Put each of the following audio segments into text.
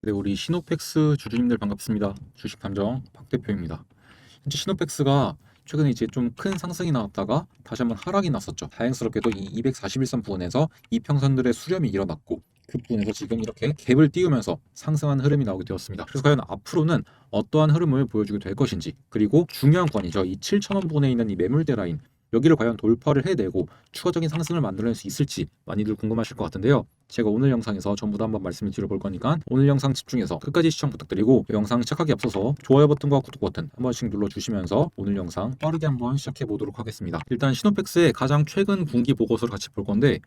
네, 우리 시노펙스 주주님들 반갑습니다. 주식 탐정 박 대표입니다. 현재 시노펙스가 최근에 이제 좀 큰 상승이 나왔다가 다시 한번 하락이 났었죠. 다행스럽게도 이 241선 부근에서 이평선들의 수렴이 일어났고 그 부분에서 지금 이렇게 갭을 띄우면서 상승한 흐름이 나오게 되었습니다. 그래서 과연 앞으로는 어떠한 흐름을 보여주게 될 것인지, 그리고 중요한 구간이죠. 이 7,000원 부근에 있는 이 매물대 라인, 여기를 과연 돌파를 해내고 추가적인 상승을 만들어낼 수 있을지 많이들 궁금하실 것 같은데요. 제가 오늘 영상에서 전부 다 한번 말씀을 드려볼 거니까 오늘 영상 집중해서 끝까지 시청 부탁드리고, 영상 시작하기 앞서서 좋아요 버튼과 구독 버튼 한 번씩 눌러주시면서 오늘 영상 빠르게 한번 시작해 보도록 하겠습니다. 일단 시노펙스의 가장 최근 분기 보고서를 같이 볼 건데,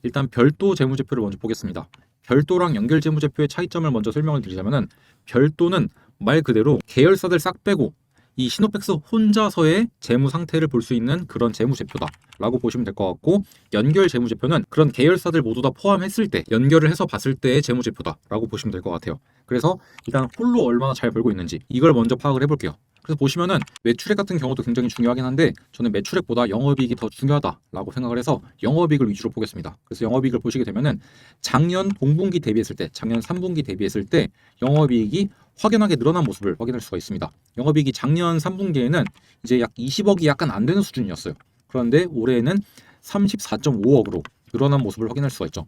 일단 별도 재무제표를 먼저 보겠습니다. 별도랑 연결 재무제표의 차이점을 먼저 설명을 드리자면은, 별도는 말 그대로 계열사들 싹 빼고 이 시노펙스 혼자서의 재무 상태를 볼 수 있는 그런 재무제표다라고 보시면 될 것 같고, 연결 재무제표는 그런 계열사들 모두 다 포함했을 때 연결을 해서 봤을 때의 재무제표다라고 보시면 될 것 같아요. 그래서 일단 홀로 얼마나 잘 벌고 있는지 이걸 먼저 파악을 해볼게요. 그래서 보시면은 매출액 같은 경우도 굉장히 중요하긴 한데, 저는 매출액보다 영업이익이 더 중요하다라고 생각을 해서 영업이익을 위주로 보겠습니다. 그래서 영업이익을 보시게 되면은 작년 동분기 대비했을 때, 작년 3분기 대비했을 때 영업이익이 확연하게 늘어난 모습을 확인할 수가 있습니다. 영업이익이 작년 3분기에는 이제 약 20억이 약간 안 되는 수준이었어요. 그런데 올해에는 34.5억으로 늘어난 모습을 확인할 수가 있죠.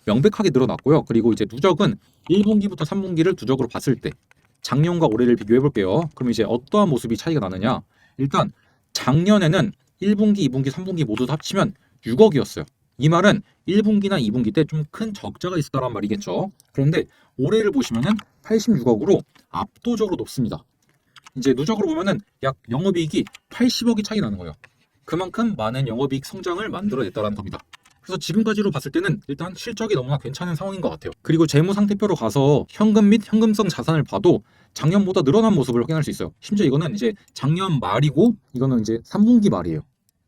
명백하게 늘어났고요. 그리고 이제 누적은 1분기부터 3분기를 누적으로 봤을 때 작년과 올해를 비교해 볼게요. 그럼 이제 어떠한 모습이 차이가 나느냐? 일단 작년에는 1분기, 2분기, 3분기 모두 다 합치면 6억이었어요. 이 말은 1분기나 2분기 때 좀 큰 적자가 있었다는 말이겠죠. 그런데 올해를 보시면은 86억으로 압도적으로 높습니다. 이제 누적으로 보면은 약 영업이익이 80억이 차이 나는 거예요. 그만큼 많은 영업이익 성장을 만들어냈다는 겁니다. 그래서 지금까지로 봤을 때는 일단 실적이 너무나 괜찮은 상황인 것 같아요. 그리고 재무 상태표로 가서 현금 및 현금성 자산을 봐도 작년보다 늘어난 모습을 확인할 수 있어요. 심지어 이거는 이제 작년 말이고 이거는 이제 3분기 말이에요.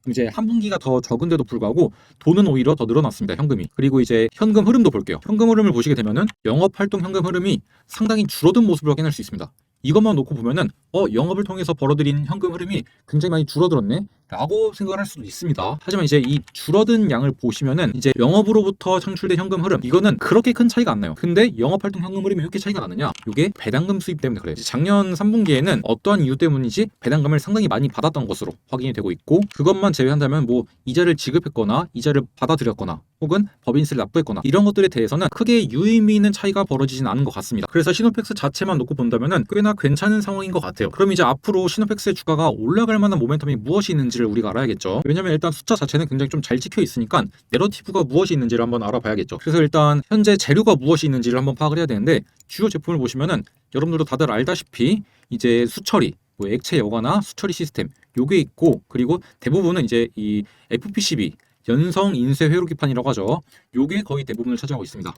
이제 한 분기가 더 적은데도 불구하고 돈은 오히려 더 늘어났습니다. 현금이. 그리고 이제 현금 흐름도 볼게요. 현금 흐름을 보시게 되면은 영업 활동 현금 흐름이 상당히 줄어든 모습을 확인할 수 있습니다. 이것만 놓고 보면은 영업을 통해서 벌어들인 현금 흐름이 굉장히 많이 줄어들었네 라고 생각을 할 수도 있습니다. 하지만 이제 이 줄어든 양을 보시면은 이제 영업으로부터 창출된 현금 흐름, 이거는 그렇게 큰 차이가 안 나요. 근데 영업 활동 현금 흐름이 왜 이렇게 차이가 나느냐? 이게 배당금 수입 때문에 그래요. 작년 3분기에는 어떠한 이유 때문인지 배당금을 상당히 많이 받았던 것으로 확인이 되고 있고, 그것만 제외한다면 뭐 이자를 지급했거나 이자를 받아들였거나 혹은 법인세를 납부했거나 이런 것들에 대해서는 크게 유의미 있는 차이가 벌어지진 않은 것 같습니다. 그래서 시노펙스 자체만 놓고 본다면은 꽤나 괜찮은 상황인 것 같아요. 그럼 이제 앞으로 시노펙스의 주가가 올라갈 만한 모멘텀이 무엇이 있는지를 우리가 알아야겠죠. 왜냐면 일단 숫자 자체는 굉장히 좀 잘 찍혀 있으니까 내러티브가 무엇이 있는지를 한번 알아봐야겠죠. 그래서 일단 현재 재료가 무엇이 있는지를 한번 파악을 해야 되는데, 주요 제품을 보시면은 여러분들도 다들 알다시피 이제 수처리, 뭐 액체 여과나 수처리 시스템 요게 있고, 그리고 대부분은 이제 이 FPCB 연성 인쇄 회로기판이라고 하죠. 요게 거의 대부분을 차지하고 있습니다.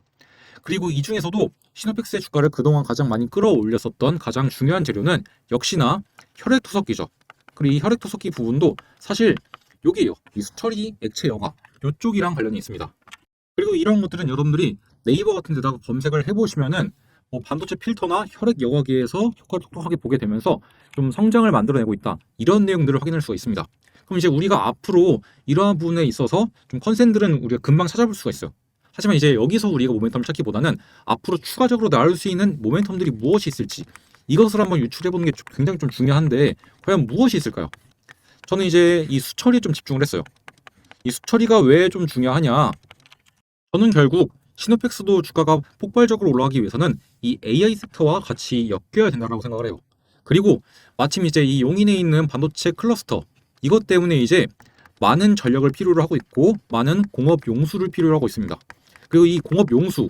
그리고 이 중에서도 시노펙스의 주가를 그동안 가장 많이 끌어올렸었던 가장 중요한 재료는 역시나 혈액투석기죠. 그리고 이 혈액투석기 부분도 사실 여기에요. 이 수처리 액체 여과 이쪽이랑 관련이 있습니다. 그리고 이런 것들은 여러분들이 네이버 같은 데다가 검색을 해보시면은 뭐 반도체 필터나 혈액 여과기에서 효과를 톡톡하게 보게 되면서 좀 성장을 만들어내고 있다, 이런 내용들을 확인할 수가 있습니다. 그럼 이제 우리가 앞으로 이러한 부분에 있어서 좀 컨센들은 우리가 금방 찾아볼 수가 있어요. 하지만 이제 여기서 우리가 모멘텀을 찾기보다는 앞으로 추가적으로 나올 수 있는 모멘텀들이 무엇이 있을지 이것을 한번 유출해보는 게 굉장히 좀 중요한데, 과연 무엇이 있을까요? 저는 이제 이 수처리에 좀 집중을 했어요. 이 수처리가 왜 좀 중요하냐? 저는 결국 시노펙스도 주가가 폭발적으로 올라가기 위해서는 이 AI 섹터와 같이 엮여야 된다고 생각을 해요. 그리고 마침 이제 이 용인에 있는 반도체 클러스터, 이것 때문에 이제 많은 전력을 필요로 하고 있고 많은 공업 용수를 필요로 하고 있습니다. 그리고 이 공업 용수,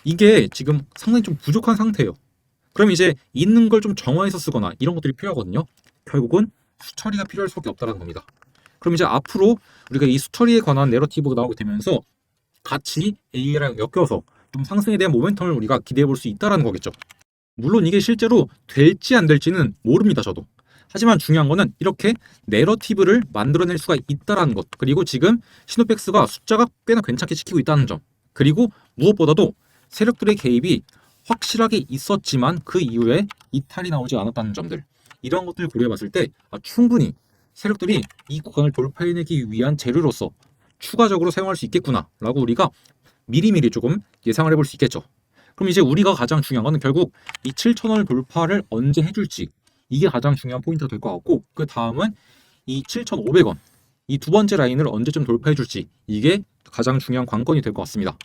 이게 지금 상당히 좀 부족한 상태예요. 그럼 이제 있는 걸 좀 정화해서 쓰거나 이런 것들이 필요하거든요. 결국은 수처리가 필요할 수밖에 없다는 겁니다. 그럼 이제 앞으로 우리가 이 수처리에 관한 내러티브가 나오게 되면서 같이 AI랑 엮여서 좀 상승에 대한 모멘텀을 우리가 기대해 볼 수 있다는 거겠죠. 물론 이게 실제로 될지 안 될지는 모릅니다, 저도. 하지만 중요한 거는 이렇게 내러티브를 만들어낼 수가 있다는 것, 그리고 지금 시노펙스가 숫자가 꽤나 괜찮게 지키고 있다는 점, 그리고 무엇보다도 세력들의 개입이 확실하게 있었지만 그 이후에 이탈이 나오지 않았다는 점들, 이런 것들을 고려해 봤을 때 충분히 세력들이 이 구간을 돌파해내기 위한 재료로서 추가적으로 사용할 수 있겠구나 라고 우리가 미리미리 조금 예상을 해볼 수 있겠죠. 그럼 이제 우리가 가장 중요한 거는 결국 이 7,000원을 돌파를 언제 해줄지, 이게 가장 중요한 포인트가 될 것 같고, 그 다음은 이 7,500원 이 두 번째 라인을 언제쯤 돌파해줄지, 이게 가장 중요한 관건이 될 것 같습니다.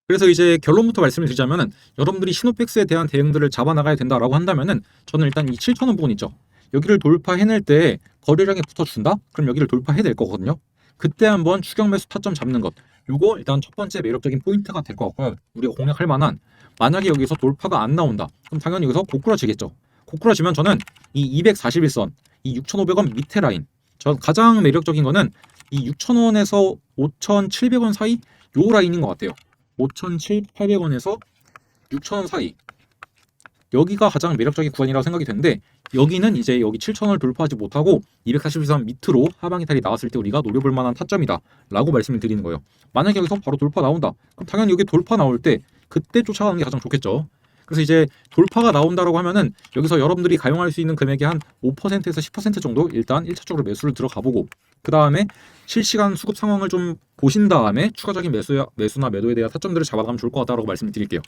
그래서 이제 결론부터 말씀을 드리자면은, 여러분들이 시노펙스에 대한 대응들을 잡아나가야 된다라고 한다면은, 저는 일단 이 7,000원 부분 있죠. 여기를 돌파해낼 때 거래량이 붙어준다? 그럼 여기를 돌파해낼 거거든요. 그때 한번 추격 매수 타점 잡는 것, 요거 일단 첫 번째 매력적인 포인트가 될 것 같고요. 우리가 공략할 만한, 만약에 여기서 돌파가 안 나온다, 그럼 당연히 여기서 고꾸라지겠죠. 고꾸라지면 저는 이 241선, 이 6,500원 밑에 라인, 전 가장 매력적인 거는 이 6,000원에서 5,700원 사이 요 라인인 것 같아요. 5,700~800원에서 6,000원 사이, 여기가 가장 매력적인 구간이라고 생각이 되는데, 여기는 이제 여기 7,000원을 돌파하지 못하고 241선 밑으로 하방 이탈이 나왔을 때 우리가 노려볼 만한 타점이다 라고 말씀을 드리는 거예요. 만약에 여기서 바로 돌파 나온다, 그럼 당연히 여기 돌파 나올 때 그때 쫓아가는 게 가장 좋겠죠. 그래서 이제 돌파가 나온다라고 하면은 여기서 여러분들이 가용할 수 있는 금액의 한 5%에서 10% 정도 일단 1차적으로 매수를 들어가 보고, 그 다음에 실시간 수급 상황을 좀 보신 다음에 추가적인 매수나 매도에 대한 타점들을 잡아가면 좋을 것 같다라고 말씀을 드릴게요.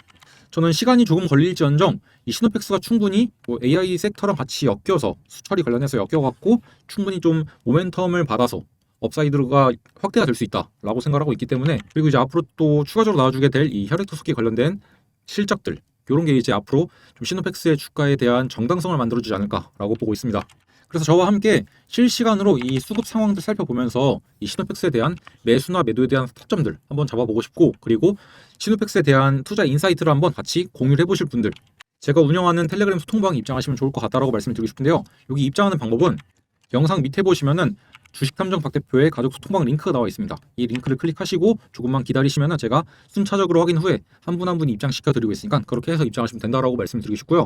저는 시간이 조금 걸릴지언정 이 시노펙스가 충분히 뭐 AI 섹터랑 같이 엮여서, 수처리 관련해서 엮여갖고 충분히 좀 모멘텀을 받아서 업사이드가 확대가 될 수 있다라고 생각하고 있기 때문에, 그리고 이제 앞으로 또 추가적으로 나와주게 될 이 혈액토속기 관련된 실적들, 이런 게 이제 앞으로 좀 시노펙스의 주가에 대한 정당성을 만들어주지 않을까라고 보고 있습니다. 그래서 저와 함께 실시간으로 이 수급 상황들 살펴보면서 이 시노펙스에 대한 매수나 매도에 대한 타점들 한번 잡아보고 싶고, 그리고 시노펙스에 대한 투자 인사이트를 한번 같이 공유를 해보실 분들, 제가 운영하는 텔레그램 소통방에 입장하시면 좋을 것 같다라고 말씀드리고 싶은데요. 여기 입장하는 방법은 영상 밑에 보시면은 주식탐정 박 대표의 가족 소통방 링크가 나와 있습니다. 이 링크를 클릭하시고 조금만 기다리시면 제가 순차적으로 확인 후에 한 분 한 분 입장시켜 드리고 있으니까 그렇게 해서 입장하시면 된다라고 말씀드리고 싶고요.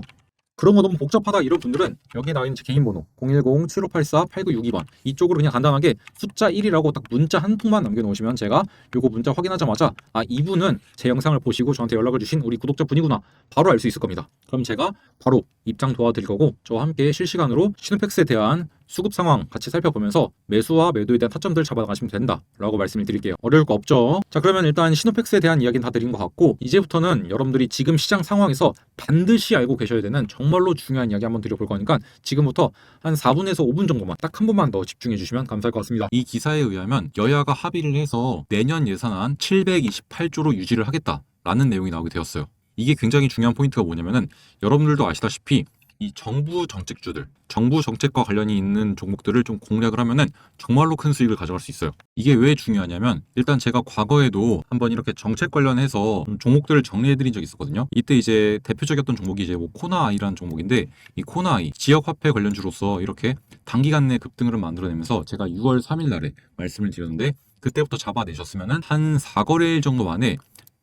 그런 거 너무 복잡하다 이런 분들은 여기 나와 있는 제 개인 번호 010-7584-8962번 이쪽으로 그냥 간단하게 숫자 1이라고 딱 문자 한 통만 남겨놓으시면 제가 요거 문자 확인하자마자 이분은 제 영상을 보시고 저한테 연락을 주신 우리 구독자분이구나 바로 알 수 있을 겁니다. 그럼 제가 바로 입장 도와드릴 거고, 저와 함께 실시간으로 시노펙스에 대한 수급 상황 같이 살펴보면서 매수와 매도에 대한 타점들 잡아나가시면 된다라고 말씀을 드릴게요. 어려울 거 없죠? 자, 그러면 일단 시노펙스에 대한 이야기는 다 드린 것 같고, 이제부터는 여러분들이 지금 시장 상황에서 반드시 알고 계셔야 되는 정말로 중요한 이야기 한번 드려볼 거니까 지금부터 한 4분에서 5분 정도만 딱 한 번만 더 집중해 주시면 감사할 것 같습니다. 이 기사에 의하면 여야가 합의를 해서 내년 예산안 728조로 유지를 하겠다라는 내용이 나오게 되었어요. 이게 굉장히 중요한 포인트가 뭐냐면은, 여러분들도 아시다시피 이 정부 정책주들, 정부 정책과 관련이 있는 종목들을 좀 공략을 하면은 정말로 큰 수익을 가져갈 수 있어요. 이게 왜 중요하냐면, 일단 제가 과거에도 한번 이렇게 정책 관련해서 종목들을 정리해드린 적이 있었거든요. 이때 이제 대표적이었던 종목이 이제 뭐 코나아이라는 종목인데, 이 코나아이 지역화폐 관련주로서 이렇게 단기간 내 급등을 만들어내면서 제가 6월 3일 날에 말씀을 드렸는데, 그때부터 잡아내셨으면은 한 4거래일 정도 만에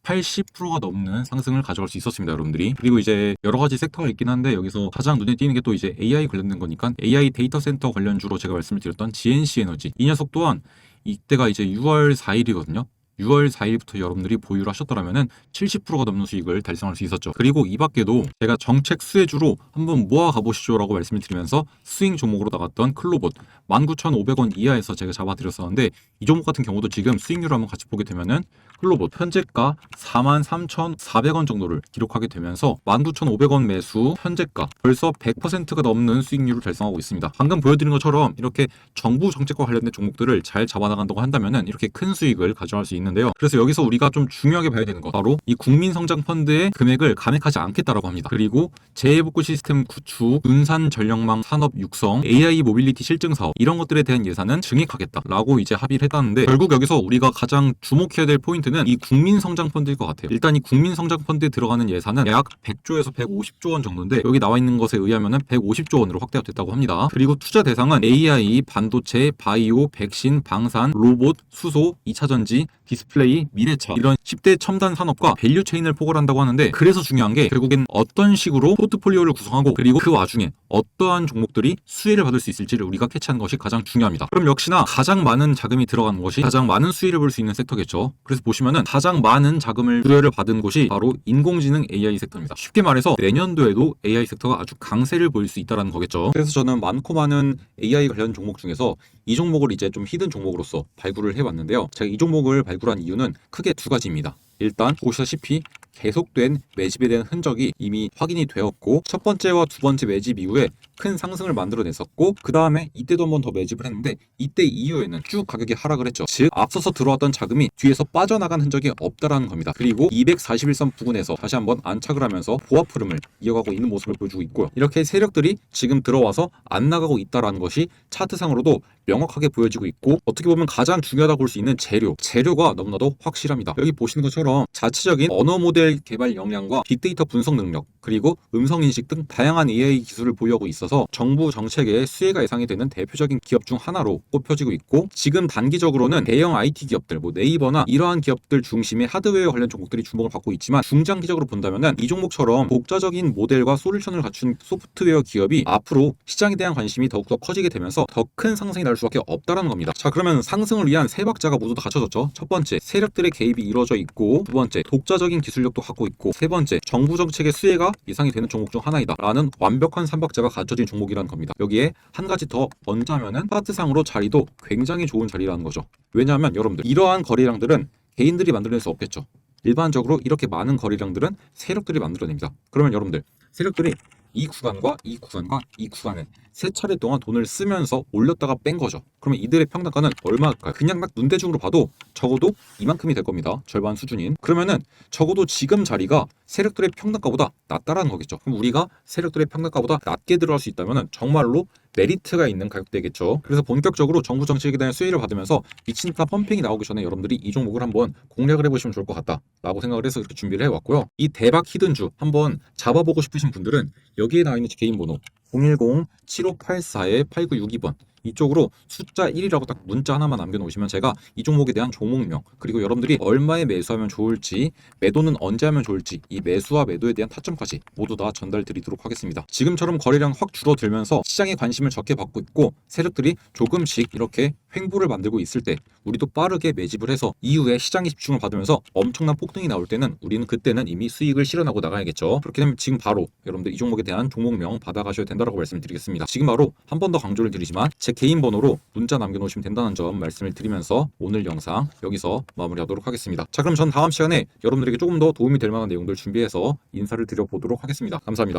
80%가 넘는 상승을 가져갈 수 있었습니다, 여러분들이. 그리고 이제 여러 가지 섹터가 있긴 한데, 여기서 가장 눈에 띄는 게 또 이제 AI 관련된 거니까 AI 데이터 센터 관련주로 제가 말씀을 드렸던 GNC 에너지, 이 녀석 또한 이때가 이제 6월 4일이거든요. 6월 4일부터 여러분들이 보유를 하셨더라면은 70%가 넘는 수익을 달성할 수 있었죠. 그리고 이 밖에도 제가 정책 수혜주로 한번 모아 가보시죠 라고 말씀을 드리면서 스윙 종목으로 나갔던 클로봇 19,500원 이하에서 제가 잡아드렸었는데, 이 종목 같은 경우도 지금 수익률을 한번 같이 보게 되면은 클로봇 현재가 43,400원 정도를 기록하게 되면서 19,500원 매수, 현재가 벌써 100%가 넘는 수익률을 달성하고 있습니다. 방금 보여드린 것처럼 이렇게 정부 정책과 관련된 종목들을 잘 잡아나간다고 한다면은 이렇게 큰 수익을 가져갈 수 있는데요. 그래서 여기서 우리가 좀 중요하게 봐야 되는 것, 바로 이 국민성장펀드의 금액을 감액하지 않겠다라고 합니다. 그리고 재해복구 시스템 구축, 분산 전력망 산업 육성, AI 모빌리티 실증 사업, 이런 것들에 대한 예산은 증액하겠다라고 이제 합의를 했다는데, 결국 여기서 우리가 가장 주목해야 될 포인트는 이 국민성장펀드일 것 같아요. 일단 이 국민성장펀드에 들어가는 예산은 약 100조에서 150조 원 정도인데, 여기 나와 있는 것에 의하면 150조 원으로 확대가 됐다고 합니다. 그리고 투자 대상은 AI, 반도체, 바이오, 백신, 방산, 로봇, 수소, 2차전지, 디스플레이, 미래차, 이런 10대 첨단 산업과 밸류 체인을 포괄한다고 하는데, 그래서 중요한 게 결국엔 어떤 식으로 포트폴리오를 구성하고, 그리고 그 와중에 어떠한 종목들이 수혜를 받을 수 있을지를 우리가 캐치하는 것이 가장 중요합니다. 그럼 역시나 가장 많은 자금이 들어가는 것이 가장 많은 수혜를 볼 수 있는 섹터겠죠. 그래서 보시면은 가장 많은 자금을 수혜를 받은 곳이 바로 인공지능 AI 섹터입니다. 쉽게 말해서 내년도에도 AI 섹터가 아주 강세를 보일 수 있다는 거겠죠. 그래서 저는 많고 많은 AI 관련 종목 중에서 이 종목을 이제 좀 히든 종목으로서 발굴을 해왔는데요. 제가 이 종목을 발굴한 이유는 크게 두 가지입니다. 일단 보시다시피 계속된 매집에 대한 흔적이 이미 확인이 되었고, 첫 번째와 두 번째 매집 이후에 큰 상승을 만들어냈었고, 그 다음에 이때도 한 번 더 매집을 했는데 이때 이후에는 쭉 가격이 하락을 했죠. 즉 앞서서 들어왔던 자금이 뒤에서 빠져나간 흔적이 없다라는 겁니다. 그리고 241선 부근에서 다시 한번 안착을 하면서 보합 흐름을 이어가고 있는 모습을 보여주고 있고요. 이렇게 세력들이 지금 들어와서 안 나가고 있다라는 것이 차트상으로도 명확하게 보여지고 있고, 어떻게 보면 가장 중요하다고 볼 수 있는 재료가 너무나도 확실합니다. 여기 보시는 것처럼 자체적인 언어 모델 개발 역량과 빅데이터 분석 능력, 그리고 음성 인식 등 다양한 AI 기술을 보유하고 있어서 정부 정책의 수혜가 예상이 되는 대표적인 기업 중 하나로 꼽혀지고 있고, 지금 단기적으로는 대형 IT 기업들, 네이버나 이러한 기업들 중심의 하드웨어 관련 종목들이 주목을 받고 있지만, 중장기적으로 본다면은 이 종목처럼 독자적인 모델과 솔루션을 갖춘 소프트웨어 기업이 앞으로 시장에 대한 관심이 더욱더 커지게 되면서 더 큰 상승이 날 수밖에 없다라는 겁니다. 자, 그러면 상승을 위한 세 박자가 모두 다 갖춰졌죠. 첫 번째, 세력들의 개입이 이루어져 있고, 두 번째, 독자적인 기술력도 갖고 있고, 세 번째, 정부 정책의 수혜가 예상이 되는 종목 중 하나이다 라는 완벽한 삼박자가 갖춰진 종목이라는 겁니다. 여기에 한 가지 더 얹자면은 차트상으로 자리도 굉장히 좋은 자리라는 거죠. 왜냐하면 여러분들, 이러한 거래량들은 개인들이 만들어낼 수 없겠죠. 일반적으로 이렇게 많은 거래량들은 세력들이 만들어냅니다. 그러면 여러분들, 세력들이 이 구간과 이 구간과 이 구간에 세 차례 동안 돈을 쓰면서 올렸다가 뺀 거죠. 그러면 이들의 평단가는 얼마일까요? 그냥 딱 눈대중으로 봐도 적어도 이만큼이 될 겁니다. 절반 수준인. 그러면은 적어도 지금 자리가 세력들의 평단가보다 낮다라는 거겠죠. 그럼 우리가 세력들의 평단가보다 낮게 들어갈 수 있다면은 정말로 메리트가 있는 가격대겠죠. 그래서 본격적으로 정부 정책에 대한 수혜를 받으면서 미친 듯한 펌핑이 나오기 전에 여러분들이 이 종목을 한번 공략을 해보시면 좋을 것 같다라고 생각을 해서 이렇게 준비를 해왔고요. 이 대박 히든주 한번 잡아보고 싶으신 분들은 여기에 나와 있는 제 개인 번호 010-7584-8962번 이쪽으로 숫자 1이라고 딱 문자 하나만 남겨놓으시면 제가 이 종목에 대한 종목명, 그리고 여러분들이 얼마에 매수하면 좋을지, 매도는 언제 하면 좋을지, 이 매수와 매도에 대한 타점까지 모두 다 전달 드리도록 하겠습니다. 지금처럼 거래량 확 줄어들면서 시장에 관심을 적게 받고 있고, 세력들이 조금씩 이렇게 횡보를 만들고 있을 때 우리도 빠르게 매집을 해서 이후에 시장에 집중을 받으면서 엄청난 폭등이 나올 때는 우리는 그때는 이미 수익을 실현하고 나가야겠죠. 그렇게 되면 지금 바로 여러분들 이 종목에 대한 종목명 받아가셔야 된다고 말씀을 드리겠습니다. 지금 바로 한 번 더 강조를 드리지만 제 개인 번호로 문자 남겨놓으시면 된다는 점 말씀을 드리면서 오늘 영상 여기서 마무리하도록 하겠습니다. 자, 그럼 전 다음 시간에 여러분들에게 조금 더 도움이 될 만한 내용들 준비해서 인사를 드려보도록 하겠습니다. 감사합니다.